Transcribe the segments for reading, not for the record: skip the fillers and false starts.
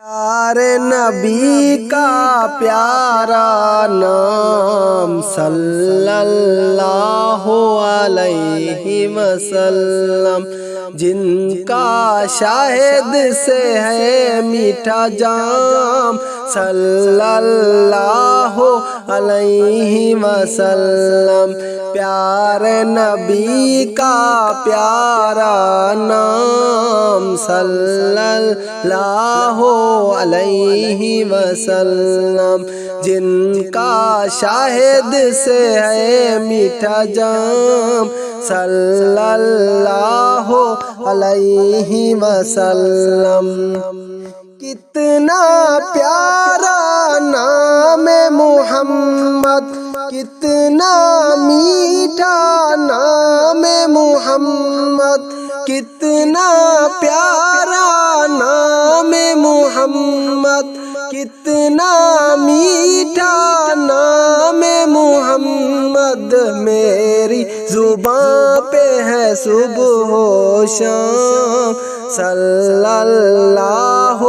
پیارے نبی کا پیارا نام صلی اللہ علیہ وسلم، جن کا شاہد سے ہے میٹھا جام صلی اللہ علیہ وسلم۔ پیارے نبی کا پیارا نام صلی اللہ علیہ وسلم، جن کا شاہد سے ہے میٹھا جام صلی اللہ علیہ وسلم۔ کتنا پیارا نام محمد، کتنا میٹھا نام محمد، کتنا پیارا نام محمد، کتنا میٹھا نام محمد۔ میری زباں پہ ہے صبح و شام صلی اللہ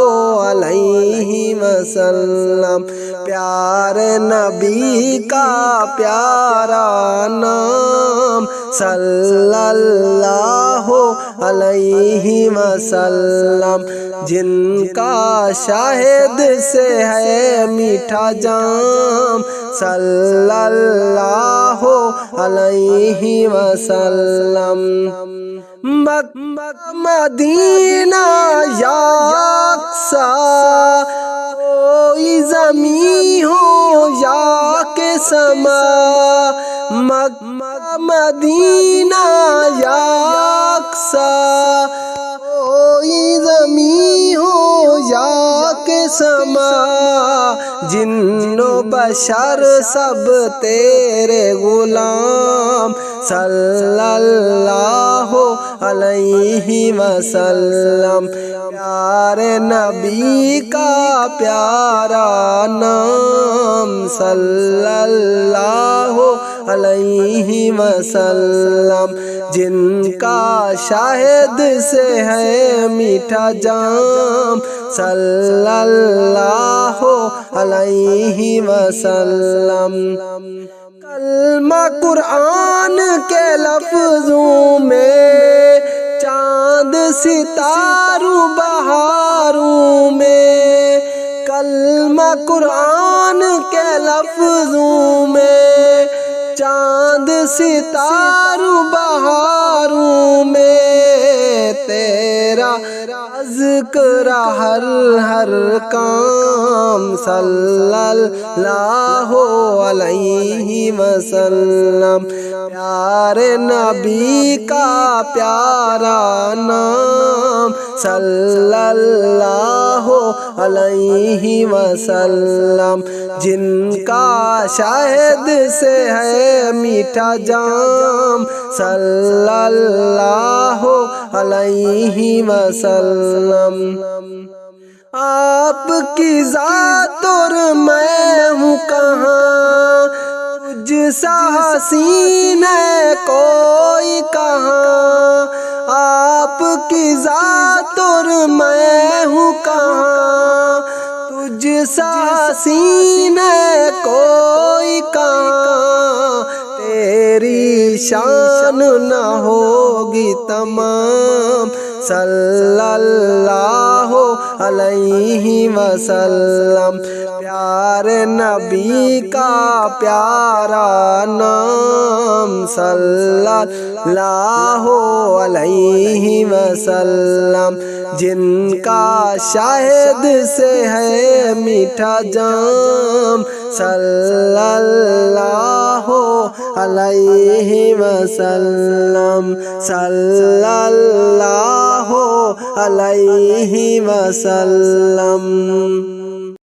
علیہ وسلم۔ پیارے نبی کا پیارا نام صلی اللہ علیہ وسلم، جن کا شاہد سے ہے میٹھا جام صلی اللہ علیہ وسلم۔ مدینہ یا اقصی، کوئی زمین ہو یا کہ سما، مدینہ یا اقصی، کوئی زمین ہو یا کہ سما، جن و بشر سب تیرے غلام صلی اللہ علیہ وسلم۔ پیارے نبی کا پیارا نام صلی اللہ علیہ وسلم، جن کا شاہد سے ہے میٹھا جام صلی اللہ علیہ وسلم۔ کلمہ قرآن کے لفظوں میں، چاند ستاروں بہاروں میں، کلمہ قرآن کے لفظوں میں، چاند ستاروں بہاروں میں، تیرا ذکر ہر کام صلی اللہ علیہ وسلم۔ پیارے نبی کا پیارا نام صلی اللہ علیہ وسلم، جن کا شاہد سے ہے میٹھا جام صلی اللہ علیہ وسلم۔ آپ کی ذات اور میں ہوں کہاں، تجھ سا حسین ہے کوئی کہاں، آپ کی ذات اور میں ہوں کہاں، تجھ سا حسین ہے کوئی کہاں، تیری شان نہ ہوگی تمام صلی اللہ علیہ وسلم۔ پیارے نبی کا پیارا نام صلی اللہ علیہ وسلم، جن کا شاہد سے ہے میٹھا جام صلی اللہ علیہ وسلم، صلی اللہ علیہ وسلم۔